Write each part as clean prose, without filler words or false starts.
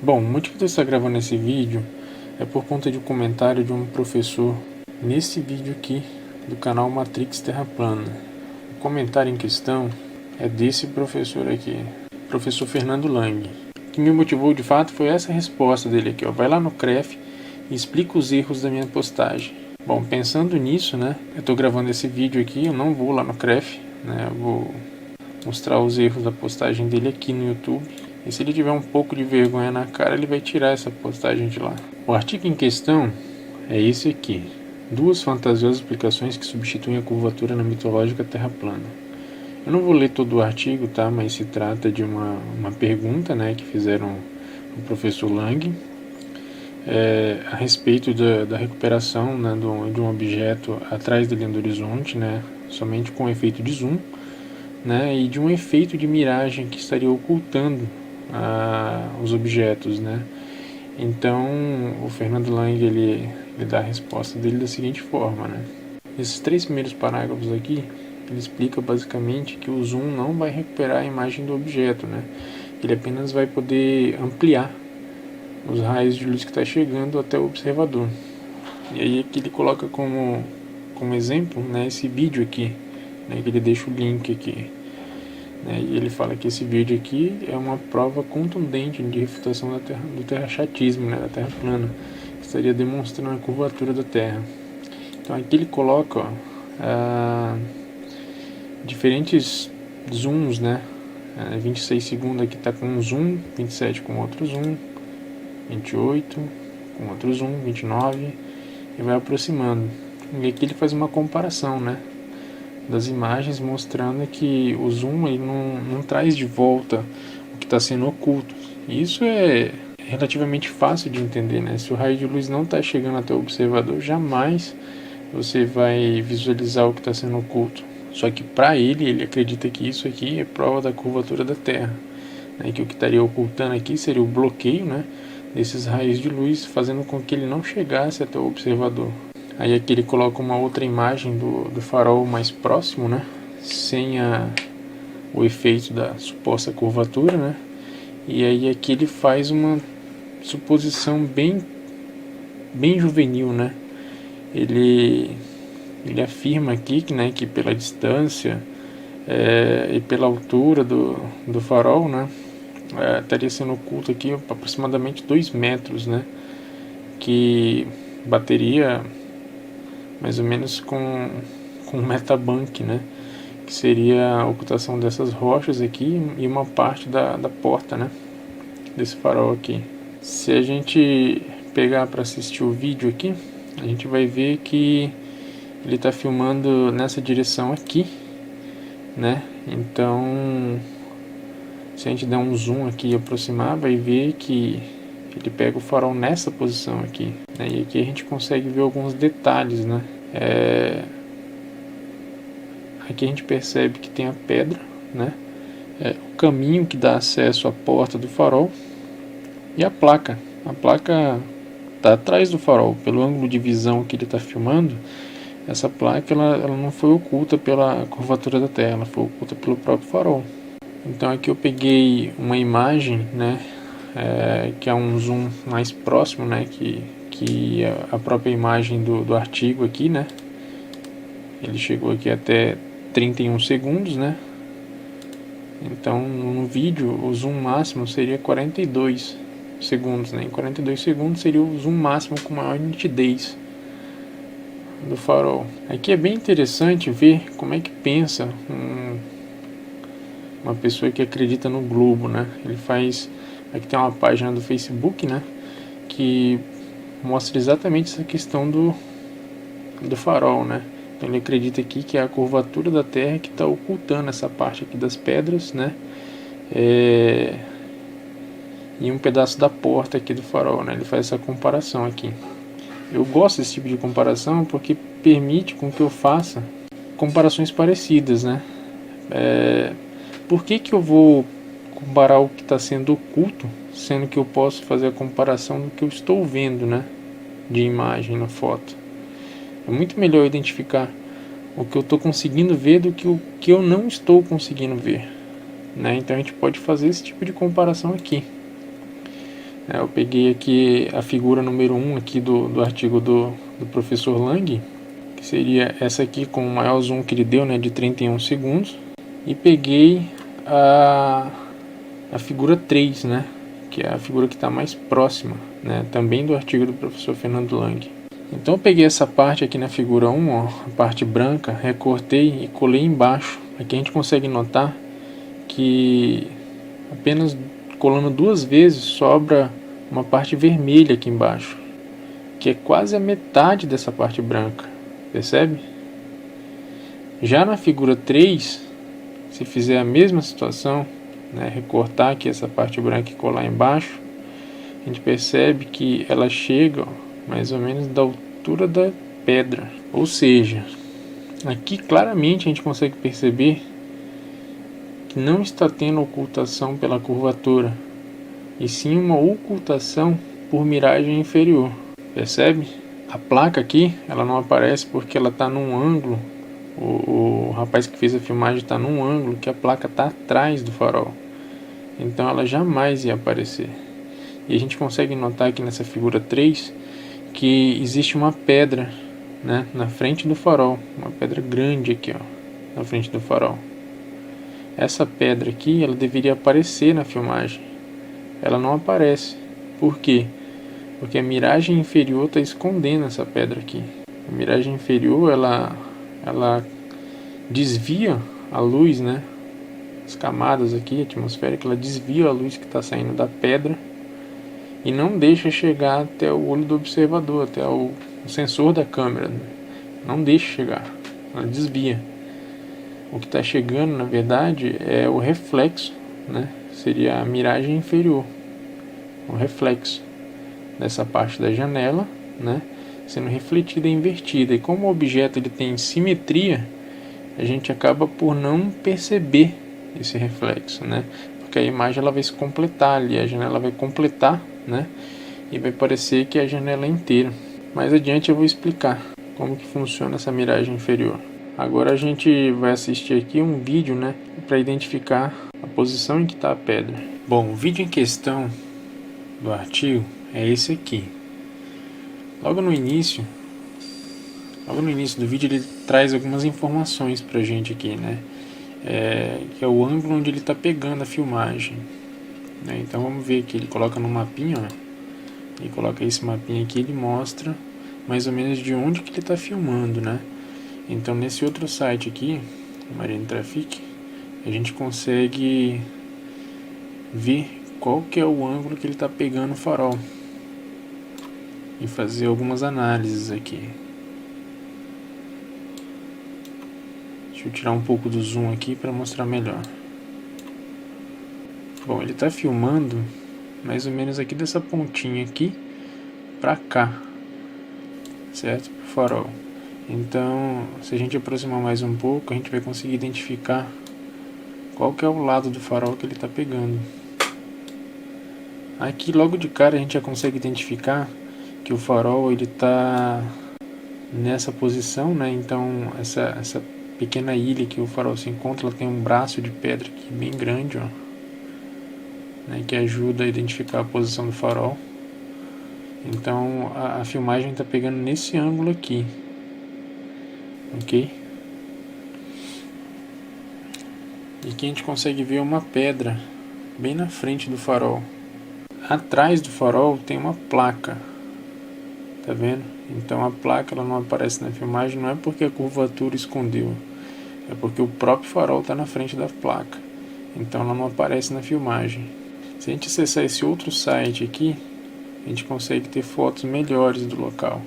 Bom, o motivo de eu estar gravando esse vídeo é por conta de um comentário de um professor nesse vídeo aqui do canal Matrix Terra Plana. O comentário em questão é desse professor aqui, professor Fernando Lang. O que me motivou de fato foi essa resposta dele aqui, ó. Vai lá no CREF e explica os erros da minha postagem. Bom, pensando nisso, né, eu estou gravando esse vídeo aqui, eu não vou lá no CREF, né, eu vou mostrar os erros da postagem dele aqui no YouTube. E se ele tiver um pouco de vergonha na cara, ele vai tirar essa postagem de lá. O artigo em questão é esse aqui: 2 fantasiosas explicações que substituem a curvatura na mitológica Terra plana. Eu não vou ler todo o artigo, tá? Mas se trata de uma pergunta, né, que fizeram o professor Lang a respeito da recuperação, né, de um objeto atrás da linha do horizonte, né, somente com efeito de zoom, né, e de um efeito de miragem que estaria ocultando os objetos, né. Então o Fernando Lang ele dá a resposta dele da seguinte forma, né. Esses 3 primeiros parágrafos aqui, ele explica basicamente que o zoom não vai recuperar a imagem do objeto, né. Ele apenas vai poder ampliar os raios de luz que está chegando até o observador. E aí aqui ele coloca como exemplo, né, esse vídeo aqui, né, que ele deixa o link aqui. E ele fala que esse vídeo aqui é uma prova contundente de refutação do terrachatismo, né, da Terra plana, que estaria demonstrando a curvatura da Terra. Então aqui ele coloca diferentes zooms, né, 26 segundos aqui está com um zoom, 27 com outro zoom, 28 com outro zoom, 29, e vai aproximando. E aqui ele faz uma comparação, né, das imagens, mostrando que o zoom ele não traz de volta o que está sendo oculto. E isso é relativamente fácil de entender, né? Se o raio de luz não está chegando até o observador, jamais você vai visualizar o que está sendo oculto. Só que para ele acredita que isso aqui é prova da curvatura da Terra, né? Que o que estaria ocultando aqui seria o bloqueio, né, desses raios de luz, fazendo com que ele não chegasse até o observador. Aí aqui ele coloca uma outra imagem do farol mais próximo, né, sem o efeito da suposta curvatura, né. E aí aqui ele faz uma suposição bem juvenil, né. Ele afirma aqui que, né, que pela distância e pela altura do farol, né, estaria sendo oculto aqui aproximadamente 2 metros, né, que bateria mais ou menos com um metabank, né, que seria a ocultação dessas rochas aqui e uma parte da porta, né, desse farol aqui. Se a gente pegar para assistir o vídeo aqui, a gente vai ver que ele está filmando nessa direção aqui, né. Então se a gente der um zoom aqui e aproximar, vai ver que ele pega o farol nessa posição aqui, né? E aqui a gente consegue ver alguns detalhes, né? Aqui a gente percebe que tem a pedra, né? O caminho que dá acesso à porta do farol e a placa. A placa está atrás do farol. Pelo ângulo de visão que ele está filmando, essa placa ela não foi oculta pela curvatura da Terra, ela foi oculta pelo próprio farol. Então aqui eu peguei uma imagem, né, que é um zoom mais próximo, né, que a própria imagem do artigo aqui, né. Ele chegou aqui até 31 segundos, né. Então no vídeo o zoom máximo seria 42 segundos, né. Em 42 segundos seria o zoom máximo com maior nitidez do farol. Aqui é bem interessante ver como é que pensa uma pessoa que acredita no globo, né? Ele faz, aqui tem uma página do Facebook, né, que mostra exatamente essa questão do farol, né? Então ele acredita aqui que é a curvatura da Terra que está ocultando essa parte aqui das pedras, né, e um pedaço da porta aqui do farol, né? Ele faz essa comparação aqui. Eu gosto desse tipo de comparação porque permite com que eu faça comparações parecidas, né? Por que eu vou comparar o que está sendo oculto, sendo que eu posso fazer a comparação do que eu estou vendo, né, de imagem na foto? É muito melhor identificar o que eu estou conseguindo ver do que o que eu não estou conseguindo ver, né? Então a gente pode fazer esse tipo de comparação aqui. Eu peguei aqui a figura número 1 aqui do artigo do professor Lang, que seria essa aqui com o maior zoom que ele deu, né, de 31 segundos. E peguei a figura 3, né, que é a figura que está mais próxima, né, também do artigo do professor Fernando Lang. Então eu peguei essa parte aqui na figura 1, ó, a parte branca, recortei e colei embaixo. Aqui a gente consegue notar que apenas colando 2 vezes sobra uma parte vermelha aqui embaixo, que é quase a metade dessa parte branca, percebe? Já na figura 3, se fizer a mesma situação, né, recortar aqui essa parte branca e colar embaixo, a gente percebe que ela chega, ó, mais ou menos da altura da pedra. Ou seja, aqui claramente a gente consegue perceber que não está tendo ocultação pela curvatura, e sim uma ocultação por miragem inferior. Percebe? A placa aqui, ela não aparece porque ela está num ângulo. O rapaz que fez a filmagem está num ângulo que a placa está atrás do farol. Então ela jamais ia aparecer. E a gente consegue notar aqui nessa figura 3 que existe uma pedra, né, na frente do farol, uma pedra grande aqui, ó, na frente do farol. Essa pedra aqui, ela deveria aparecer na filmagem. Ela não aparece. Por quê? Porque a miragem inferior está escondendo essa pedra aqui. A miragem inferior, ela desvia a luz, né, as camadas aqui atmosféricas, ela desvia a luz que está saindo da pedra e não deixa chegar até o olho do observador, até o sensor da câmera. Não deixa chegar, ela desvia. O que está chegando, na verdade, é o reflexo, né? Seria a miragem inferior, o reflexo dessa parte da janela, né, sendo refletida e invertida. E como o objeto ele tem simetria, a gente acaba por não perceber esse reflexo, né? Porque a imagem ela vai se completar ali, a janela vai completar, né? E vai parecer que é a janela é inteira. Mais adiante eu vou explicar como que funciona essa miragem inferior. Agora a gente vai assistir aqui um vídeo, né, para identificar a posição em que está a pedra. Bom, o vídeo em questão do artigo é esse aqui. Logo no início do vídeo ele traz algumas informações pra gente aqui, né? Que é o ângulo onde ele está pegando a filmagem, né? Então vamos ver aqui, ele coloca no mapinha, ó, ele coloca esse mapinha aqui, ele mostra mais ou menos de onde que ele está filmando, né? Então nesse outro site aqui, Marine Traffic, a gente consegue ver qual que é o ângulo que ele está pegando o farol e fazer algumas análises aqui. Deixa eu tirar um pouco do zoom aqui para mostrar melhor. Bom, ele está filmando mais ou menos aqui dessa pontinha aqui para cá, certo? Pro farol. Então, se a gente aproximar mais um pouco, a gente vai conseguir identificar qual que é o lado do farol que ele está pegando. Aqui logo de cara a gente já consegue identificar que o farol ele está nessa posição, né? Então essa pequena ilha que o farol se encontra, ela tem um braço de pedra aqui bem grande, ó, né, que ajuda a identificar a posição do farol. Então a filmagem está pegando nesse ângulo aqui, ok? E aqui a gente consegue ver uma pedra bem na frente do farol. Atrás do farol tem uma placa, tá vendo? Então a placa ela não aparece na filmagem, não é porque a curvatura escondeu, é porque o próprio farol está na frente da placa, então ela não aparece na filmagem. Se a gente acessar esse outro site aqui, a gente consegue ter fotos melhores do local.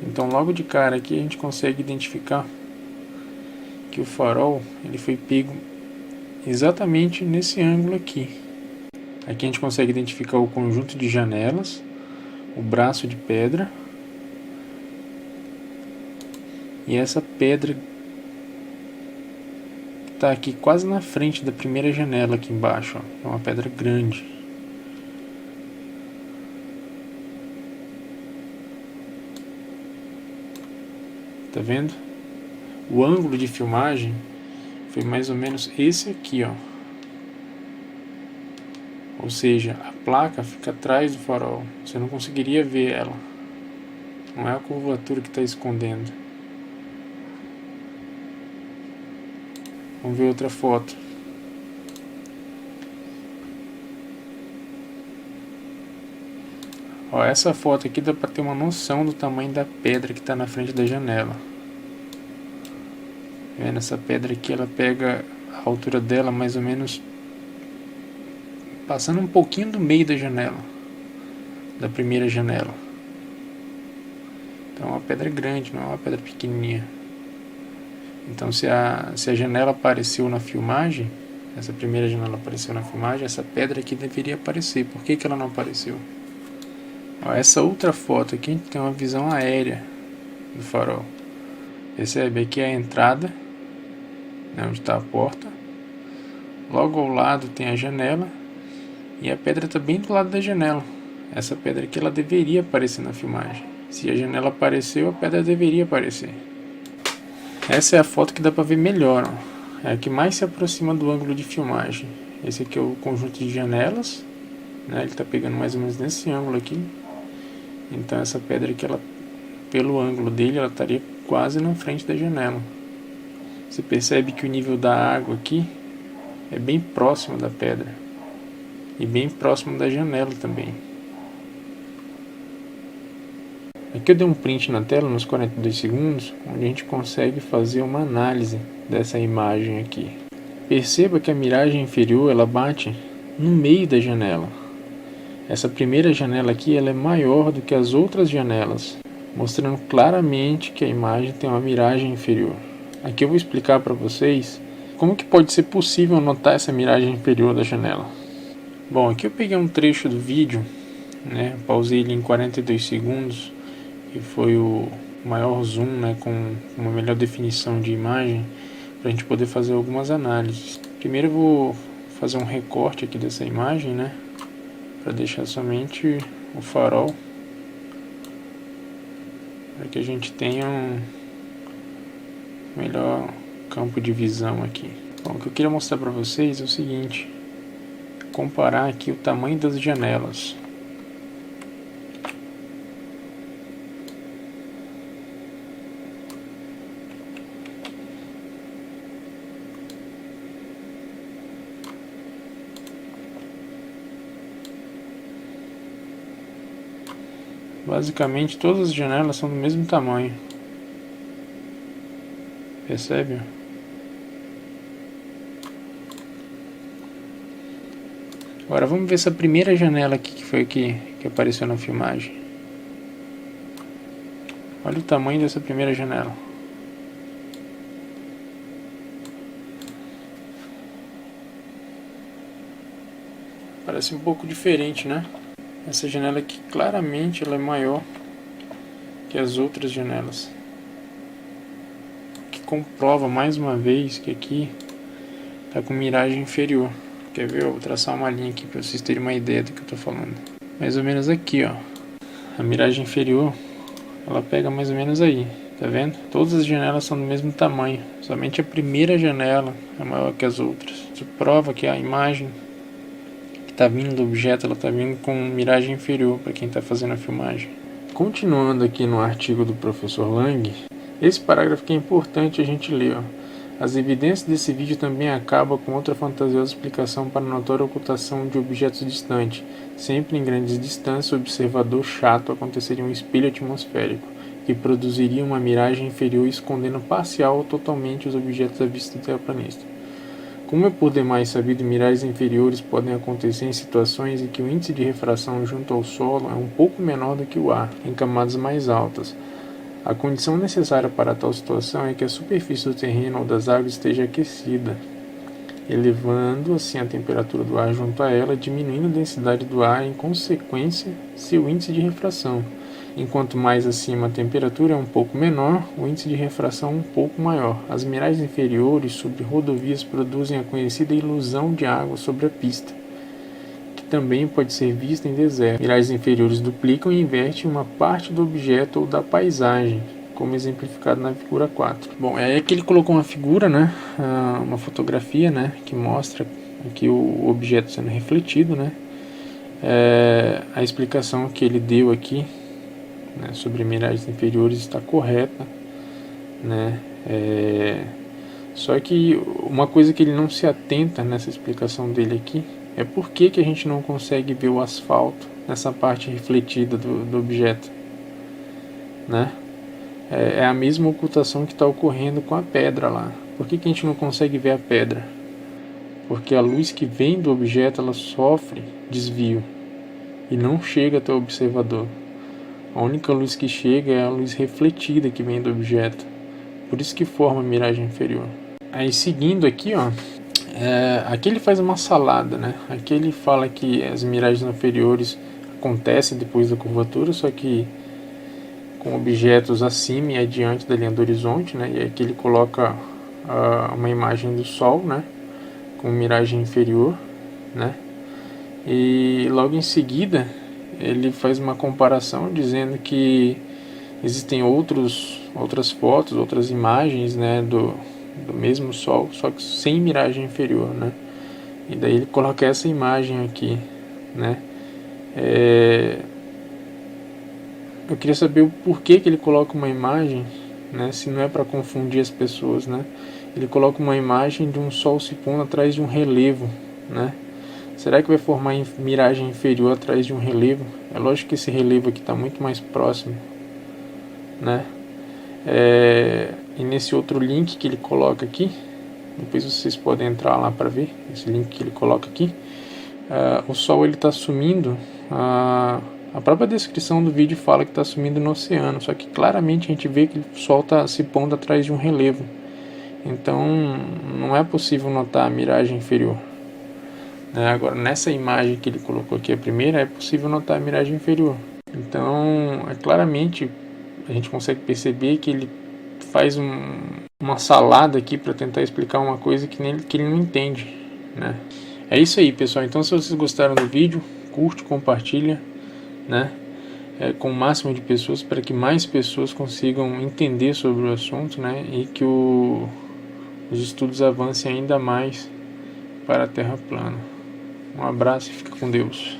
Então logo de cara aqui a gente consegue identificar que o farol ele foi pego exatamente nesse ângulo aqui. Aqui a gente consegue identificar o conjunto de janelas, o braço de pedra e essa pedra que está aqui quase na frente da primeira janela aqui embaixo, ó. É uma pedra grande. Tá vendo? O ângulo de filmagem foi mais ou menos esse aqui, ó. ou seja, a placa fica atrás do farol, você não conseguiria ver ela, não é a curvatura que está escondendo. Vamos ver outra foto. Ó, essa foto aqui dá para ter uma noção do tamanho da pedra que está na frente da janela. Vendo, essa pedra aqui, ela pega a altura dela mais ou menos passando um pouquinho do meio da janela, da primeira janela. Então é uma pedra grande, não é uma pedra pequenininha. Então se a janela apareceu na filmagem, essa primeira janela apareceu na filmagem, essa pedra aqui deveria aparecer. Por que ela não apareceu? Ó, essa outra foto aqui tem uma visão aérea do farol. Percebe? Aqui é a entrada, né, onde está a porta. Logo ao lado tem a janela. E a pedra está bem do lado da janela. Essa pedra aqui ela deveria aparecer na filmagem. Se a janela apareceu, a pedra deveria aparecer. Essa é a foto que dá para ver melhor. Ó. É a que mais se aproxima do ângulo de filmagem. Esse aqui é o conjunto de janelas, né? Ele está pegando mais ou menos nesse ângulo aqui. Então essa pedra aqui, ela, pelo ângulo dele, ela estaria quase na frente da janela. Você percebe que o nível da água aqui é bem próximo da pedra. E bem próximo da janela também. Aqui eu dei um print na tela nos 42 segundos, onde a gente consegue fazer uma análise dessa imagem aqui. Perceba que a miragem inferior ela bate no meio da janela. Essa primeira janela aqui ela é maior do que as outras janelas, mostrando claramente que a imagem tem uma miragem inferior. Aqui eu vou explicar para vocês como que pode ser possível notar essa miragem inferior da janela. Bom, aqui eu peguei um trecho do vídeo, né, pausei ele em 42 segundos, que foi o maior zoom, né, com uma melhor definição de imagem, para a gente poder fazer algumas análises. Primeiro eu vou fazer um recorte aqui dessa imagem, né, para deixar somente o farol, para que a gente tenha um melhor campo de visão aqui. Bom, o que eu queria mostrar para vocês é o seguinte: comparar aqui o tamanho das janelas. Basicamente todas as janelas são do mesmo tamanho. Percebe? Agora vamos ver essa primeira janela aqui que foi que apareceu na filmagem. Olha o tamanho dessa primeira janela. Parece um pouco diferente, né? Essa janela aqui claramente ela é maior que as outras janelas. Que comprova mais uma vez que aqui está com miragem inferior. Quer ver? Eu vou traçar uma linha aqui para vocês terem uma ideia do que eu estou falando. Mais ou menos aqui, ó. A miragem inferior, ela pega mais ou menos aí. Tá vendo? Todas as janelas são do mesmo tamanho. Somente a primeira janela é maior que as outras. Isso prova que a imagem que está vindo do objeto, ela está vindo com miragem inferior para quem está fazendo a filmagem. Continuando aqui no artigo do professor Lang, esse parágrafo que é importante a gente ler, ó. As evidências desse vídeo também acabam com outra fantasiosa explicação para a notória ocultação de objetos distantes. Sempre em grandes distâncias, o observador chato aconteceria um espelho atmosférico, que produziria uma miragem inferior escondendo parcial ou totalmente os objetos à vista do terraplanista. Como é por demais sabido, miragens inferiores podem acontecer em situações em que o índice de refração junto ao solo é um pouco menor do que o ar, em camadas mais altas. A condição necessária para tal situação é que a superfície do terreno ou das águas esteja aquecida, elevando assim a temperatura do ar junto a ela, diminuindo a densidade do ar e, em consequência, seu índice de refração. Enquanto mais acima a temperatura é um pouco menor, o índice de refração um pouco maior. As miragens inferiores sobre rodovias produzem a conhecida ilusão de água sobre a pista, que também pode ser vista em deserto. Miragens inferiores duplicam e invertem uma parte do objeto ou da paisagem, como exemplificado na figura 4. Bom, é aí que ele colocou uma figura, né, uma fotografia, né, que mostra aqui o objeto sendo refletido, né, a explicação que ele deu aqui, né, sobre miragens inferiores está correta, né? Só que uma coisa que ele não se atenta nessa explicação dele aqui é por que a gente não consegue ver o asfalto nessa parte refletida do objeto, né? É a mesma ocultação que está ocorrendo com a pedra lá. Por que a gente não consegue ver a pedra? Porque a luz que vem do objeto, ela sofre desvio e não chega até o observador. A única luz que chega é a luz refletida que vem do objeto. Por isso que forma a miragem inferior. Aí seguindo aqui, ó, aqui ele faz uma salada, né? Aqui ele fala que as miragens inferiores acontecem depois da curvatura, só que com objetos acima e adiante da linha do horizonte, né? E aqui ele coloca uma imagem do Sol, né? Com miragem inferior, né? E logo em seguida ele faz uma comparação dizendo que existem outras fotos, outras imagens, né? Do mesmo Sol, só que sem miragem inferior, né? E daí ele coloca essa imagem aqui, né? Eu queria saber o porquê que ele coloca uma imagem, né? Se não é para confundir as pessoas, né? Ele coloca uma imagem de um Sol se pondo atrás de um relevo, né? Será que vai formar miragem inferior atrás de um relevo? É lógico que esse relevo aqui está muito mais próximo, né? E nesse outro link que ele coloca aqui, depois vocês podem entrar lá para ver esse link que ele coloca aqui. O Sol ele está sumindo, a própria descrição do vídeo fala que está sumindo no oceano, só que claramente a gente vê que o Sol está se pondo atrás de um relevo. Então não é possível notar a miragem inferior. Agora, nessa imagem que ele colocou aqui, a primeira, é possível notar a miragem inferior. Então, claramente, a gente consegue perceber que ele faz uma salada aqui para tentar explicar uma coisa que ele não entende, né? É isso aí, pessoal. Então, se vocês gostaram do vídeo, curte, compartilha, né? Com o máximo de pessoas, para que mais pessoas consigam entender sobre o assunto, né? E que os estudos avancem ainda mais para a Terra plana. Um abraço e fica com Deus.